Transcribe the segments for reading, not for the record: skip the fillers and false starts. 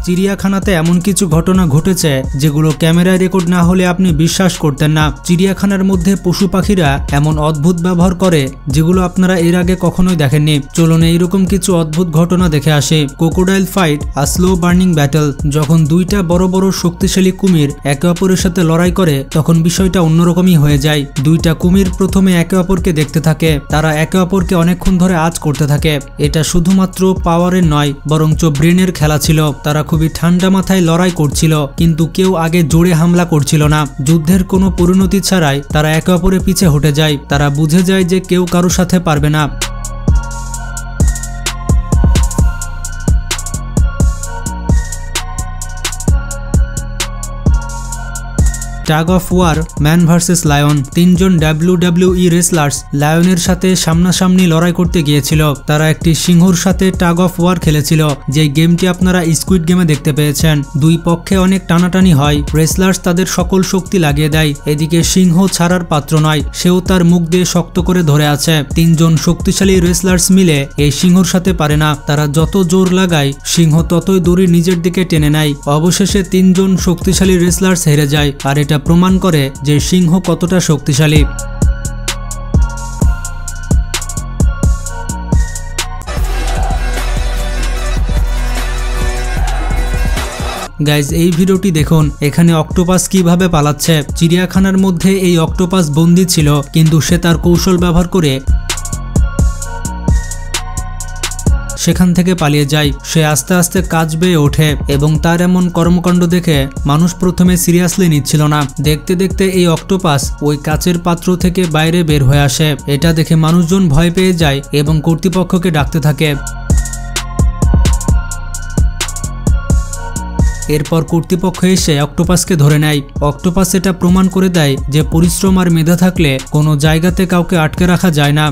চিড়িয়াখানাতে এমন কিছু ঘটনা ঘটেছে যেগুলো ক্যামেরায় রেকর্ড না হলে আপনি বিশ্বাস করতেন না। চিড়িয়াখানার মধ্যে পশু পাখিরা এমন অদ্ভুত ব্যবহার করে যেগুলো আপনারা এর আগে কখনোই দেখেননি। চলুন এইরকম কিছু অদ্ভুত ঘটনা দেখে আসে। ক্রোকোডাইল ফাইট আ স্লো বার্নিং ব্যাটল। যখন দুইটা বড় বড় শক্তিশালী কুমির একে অপরের সাথে লড়াই করে তখন বিষয়টা অন্যরকমই হয়ে যায়। দুইটা কুমির প্রথমে একে অপরকে দেখতে থাকে, তারা একে অপরকে অনেকক্ষণ ধরে আঁচ করতে থাকে। এটা শুধুমাত্র পাওয়ারের নয় বরঞ্চ ব্রেনের খেলা ছিল। তারা খুবই ঠান্ডা মাথায় লড়াই করছিল, কিন্তু কেউ আগে জোরে হামলা করছিল না। যুদ্ধের কোনো পরিণতি ছাড়াই তারা একে অপরের পিছে হটে যায়। তারা বুঝে যায় যে কেউ কারোর সাথে পারবে না। Tug of war man versus lion. তিনজন WWE রেসলার্স লায়নের সাথে সামনাসামনি লড়াই করতে গিয়েছিল। তারা একটি সিংহর সাথে টাগ অফ ওয়ার খেলেছিল, যে গেমটি আপনারা স্কুইড গেমে দেখতে পেয়েছেন। দুই পক্ষে অনেক টানাটানি হয়, রেসলার্স তাদের সকল শক্তি লাগিয়ে দেয়। এদিকে সিংহ ছাড়ার পাত্র নয়, সেও তার মুখ দিয়ে শক্ত করে ধরে আছে। তিনজন শক্তিশালী রেসলার্স মিলে এই সিংহর সাথে পারে না। তারা যত জোর লাগায় সিংহ ততই দড়ি নিজের দিকে টেনে নেয়। অবশেষে তিনজন শক্তিশালী রেসলার্স হেরে যায়, আর এটা প্রমাণ করে যে সিংহ কতটা শক্তিশালী। গাইজ, এই ভিডিওটি দেখুন। এখানে অক্টোপাস কিভাবে পালাচ্ছে। চিড়িয়াখানার মধ্যে এই অক্টোপাস বন্দী ছিল, কিন্তু সে তার কৌশল ব্যবহার করে সেখান থেকে পালিয়ে যায়। সে আস্তে আস্তে কাজ বেয়ে ওঠে এবং তার এমন কর্মকাণ্ড দেখে মানুষ প্রথমে সিরিয়াসলি নিচ্ছিল না। দেখতে দেখতে এই অক্টোপাস ওই কাচের পাত্র থেকে বাইরে বের হয়ে আসে। এটা দেখে মানুষজন ভয় পেয়ে যায় এবং কর্তৃপক্ষকে ডাকতে থাকে। এরপর কর্তৃপক্ষ এসে অক্টোপাসকে ধরে নেয়। অক্টোপাস এটা প্রমাণ করে দেয় যে পরিশ্রম আর মেধা থাকলে কোনো জায়গাতে কাউকে আটকে রাখা যায় না।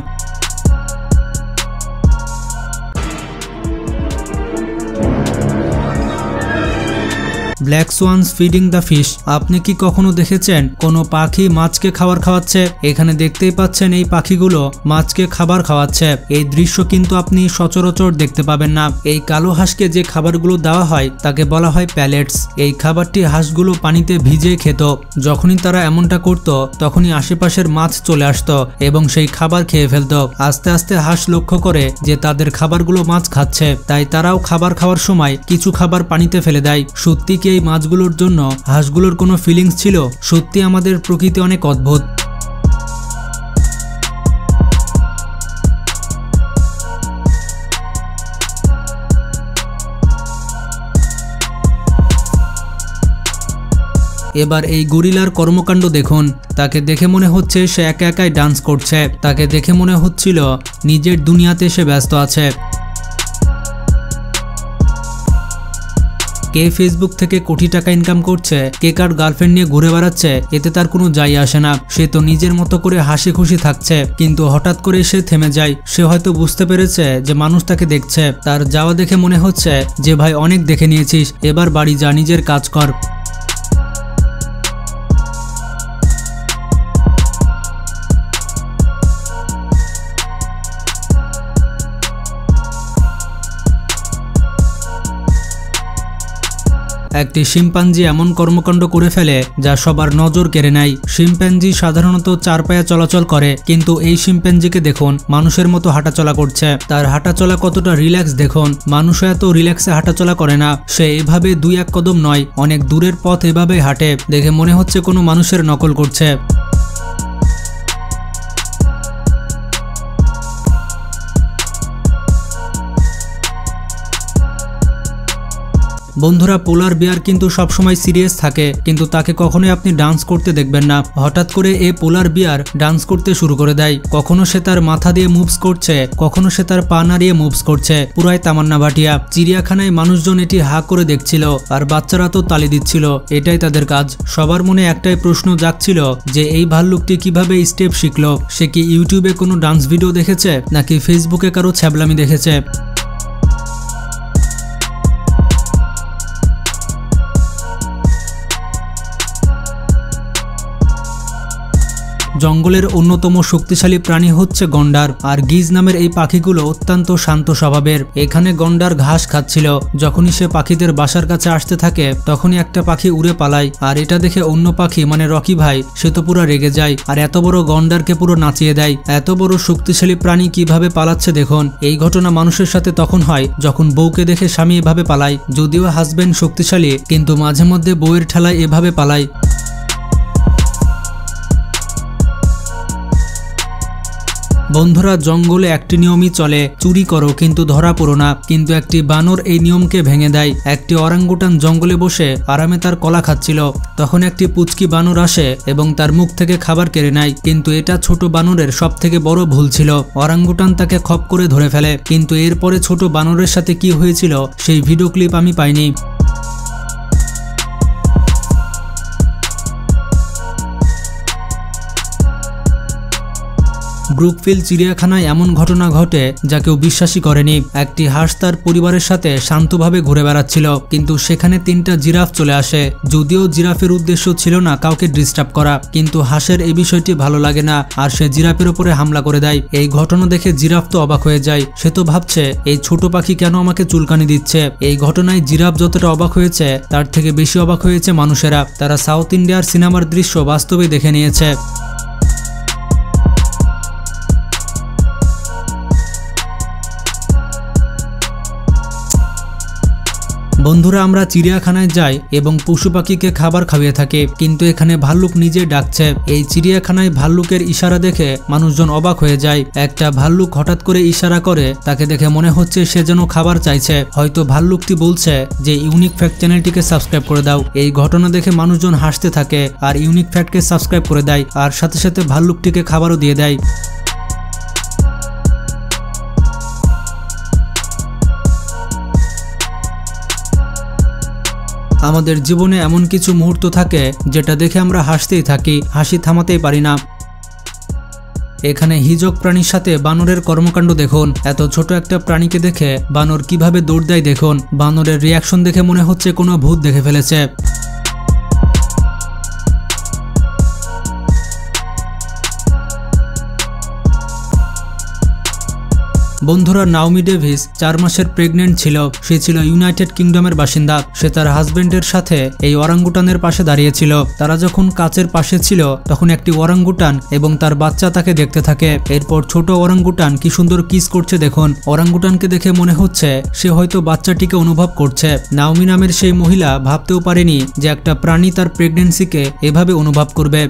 Black swans feeding the fish. আপনি কি কখনো দেখেছেন কোনো পাখি মাছকে খাবার খাওয়াচ্ছে? এখানে দেখতেই পাচ্ছেন এই পাখিগুলো মাছকে খাবার খাওয়াচ্ছে। এই দৃশ্য কিন্তু আপনি সচরাচর দেখতে পাবেন না। এই কালো হাঁসকে যে খাবারগুলো দেওয়া হয় তাকে বলা হয় প্যালেটস। এই খাবারটি হাঁসগুলো পানিতে ভিজিয়ে খেত। যখনই তারা এমনটা করত তখনই আশেপাশের মাছ চলে আসতো এবং সেই খাবার খেয়ে ফেলত। আস্তে আস্তে হাঁস লক্ষ্য করে যে তাদের খাবারগুলো মাছ খাচ্ছে, তাই তারাও খাবার খাওয়ার সময় কিছু খাবার পানিতে ফেলে দেয়। সত্যি কি এই মাছগুলোর জন্য হাঁসগুলোর কোনো ফিলিংস ছিল? সত্যি আমাদের প্রকৃতি অনেক অদ্ভুত। এবার এই গরিলার কর্মকাণ্ড দেখুন। তাকে দেখে মনে হচ্ছে সে একা একাই ডান্স করছে। তাকে দেখে মনে হচ্ছিল নিজের দুনিয়াতে সে ব্যস্ত আছে। কে ফেসবুক থেকে কোটি টাকা ইনকাম করছে, কে কার গার্লফ্রেন্ড নিয়ে ঘুরে বেড়াচ্ছে, এতে তার কোনো যায় আসে না। সে তো নিজের মতো করে হাসি খুশি থাকছে। কিন্তু হঠাৎ করে সে থেমে যায়। সে হয়তো বুঝতে পেরেছে যে মানুষ তাকে দেখছে। তার যাওয়া দেখে মনে হচ্ছে যে ভাই অনেক দেখে নিয়েছিস, এবার বাড়ি যা, নিজের কাজ কর। একটি শিম্পাঞ্জি এমন কর্মকাণ্ড করে ফেলে যা সবার নজর কেড়ে নেয়। শিম্পাঞ্জি সাধারণত চার পায়ে চলাচল করে, কিন্তু এই শিম্পাঞ্জিকে দেখুন মানুষের মতো হাঁটাচলা করছে। তার হাঁটাচলা কতটা রিল্যাক্স দেখুন। মানুষও এত রিল্যাক্সে হাঁটাচলা করে না। সে এভাবে 2-1 কদম নয়, অনেক দূরের পথ এভাবেই হাঁটে। দেখে মনে হচ্ছে কোনো মানুষের নকল করছে। বন্ধুরা, পোলার বিয়ার কিন্তু সবসময় সিরিয়াস থাকে, কিন্তু তাকে কখনোই আপনি ডান্স করতে দেখবেন না। হঠাৎ করে এই পোলার বিয়ার ডান্স করতে শুরু করে দেয়। কখনো সে তার মাথা দিয়ে মুভস করছে, কখনো সে তার পা নাড়িয়ে মুভস করছে। পুরাই তামান্না ভাটিয়া। চিড়িয়াখানায় মানুষজন এটি হা করে দেখছিল, আর বাচ্চারা তো তালি দিচ্ছিল। এটাই তাদের কাজ। সবার মনে একটাই প্রশ্ন জাগছিল যে এই ভাল্লুকটি কিভাবে স্টেপ শিখলো। সে কি ইউটিউবে কোনো ডান্স ভিডিও দেখেছে, নাকি ফেসবুকে কারো ছ্যাবলামি দেখেছে? জঙ্গলের অন্যতম শক্তিশালী প্রাণী হচ্ছে গন্ডার। আর গিজ নামের এই পাখিগুলো অত্যন্ত শান্ত স্বভাবের। এখানে গন্ডার ঘাস খাচ্ছিল। যখনই সে পাখিদের বাসার কাছে আসতে থাকে তখনই একটা পাখি উড়ে পালায়। আর এটা দেখে অন্য পাখি মানে রকি ভাই সে তো পুরো রেগে যায় আর এত বড় গন্ডারকে পুরো নাচিয়ে দেয়। এত বড় শক্তিশালী প্রাণী কিভাবে পালাচ্ছে দেখুন। এই ঘটনা মানুষের সাথে তখন হয় যখন বউকে দেখে স্বামী এভাবে পালায়। যদিও হাজবেন্ড শক্তিশালী কিন্তু মাঝে মধ্যে বউয়ের ঠেলায় এভাবে পালায়। বন্ধুরা, জঙ্গলে একটি নিয়মই চলে, চুরি করো কিন্তু ধরা পড়ো না। কিন্তু একটি বানর এই নিয়মকে ভেঙে দেয়। একটি অরাঙ্গুটান জঙ্গলে বসে আরামে তার কলা খাচ্ছিল। তখন একটি পুচকি বানর আসে এবং তার মুখ থেকে খাবার কেড়ে নেয়। কিন্তু এটা ছোট বানরের সব থেকে বড় ভুল ছিল। অরাঙ্গুটান তাকে খপ করে ধরে ফেলে। কিন্তু এরপরে ছোট বানরের সাথে কি হয়েছিল সেই ভিডিও ক্লিপ আমি পাইনি। ব্রুকফিল্ড চিড়িয়াখানায় এমন ঘটনা ঘটে যা কেউ বিশ্বাসই করেনি। একটি হাঁস তার পরিবারের সাথে শান্তভাবে ঘুরে বেড়াচ্ছিল, কিন্তু সেখানে 3টা জিরাফ চলে আসে। যদিও জিরাফের উদ্দেশ্য ছিল না কাউকে ডিস্টার্ব করা, কিন্তু হাঁসের এই বিষয়টি ভালো লাগে না আর সে জিরাফের উপরে হামলা করে দেয়। এই ঘটনা দেখে জিরাফ তো অবাক হয়ে যায়। সে তো ভাবছে এই ছোট পাখি কেন আমাকে চুলকানি দিচ্ছে। এই ঘটনায় জিরাফ যতটা অবাক হয়েছে তার থেকে বেশি অবাক হয়েছে মানুষেরা। তারা সাউথ ইন্ডিয়ার সিনেমার দৃশ্য বাস্তবে দেখে নিয়েছে। বন্ধুরা, আমরা চিড়িয়াখানায় যাই এবং পশু পাখিকে খাবার খাইয়ে থাকি, কিন্তু এখানে ভাল্লুক নিজে ডাকছে। এই চিড়িয়াখানায় ভাল্লুকের ইশারা দেখে মানুষজন অবাক হয়ে যায়। একটা ভাল্লুক হঠাৎ করে ইশারা করে, তাকে দেখে মনে হচ্ছে সে যেন খাবার চাইছে। হয়তো ভাল্লুকটি বলছে যে ইউনিক ফ্যাক্ট চ্যানেলটিকে সাবস্ক্রাইব করে দাও। এই ঘটনা দেখে মানুষজন হাসতে থাকে আর ইউনিক ফ্যাক্টকে সাবস্ক্রাইব করে দেয় আর সাথে সাথে ভাল্লুকটিকে খাবারও দিয়ে দেয়। আমাদের জীবনে এমন কিছু মুহূর্ত থাকে যেটা দেখে আমরা হাসতেই থাকি, হাসি থামাতেই পারি না। এখানে হিজক প্রাণীর সাথে বানরের কর্মকাণ্ড দেখুন। এত ছোট একটা প্রাণীকে দেখে বানর কিভাবে দৌড় দেয় দেখুন। বানরের রিয়াকশন দেখে মনে হচ্ছে কোনো ভূত দেখে ফেলেছে। বন্ধুরা, নাওমি ডেভিস 4 মাসের প্রেগনেন্ট ছিল। সে ছিল ইউনাইটেড কিংডমের বাসিন্দা। সে তার হাজবেন্ডের সাথে এই অরাঙ্গুটানের পাশে দাঁড়িয়েছিল। তারা যখন কাচের পাশে ছিল তখন একটি অরাঙ্গুটান এবং তার বাচ্চা তাকে দেখতে থাকে। এরপর ছোট অরাঙ্গুটান কি সুন্দর কিস করছে দেখুন। অরাঙ্গুটানকে দেখে মনে হচ্ছে সে হয়তো বাচ্চাটিকে অনুভব করছে। নাওমি নামের সেই মহিলা ভাবতেও পারেনি যে একটা প্রাণী তার প্রেগনেন্সিকে এভাবে অনুভব করবে।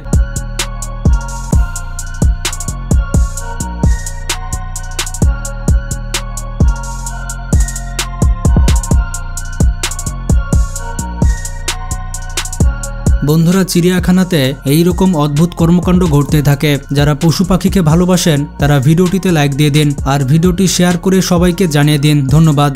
বন্ধুরা, চিড়িয়াখানাতে এইরকম অদ্ভুত কর্মকাণ্ড ঘটতে থাকে। যারা পশু পাখিকে ভালোবাসেন তারা ভিডিওটিতে লাইক দিয়ে দিন আর ভিডিওটি শেয়ার করে সবাইকে জানিয়ে দিন। ধন্যবাদ।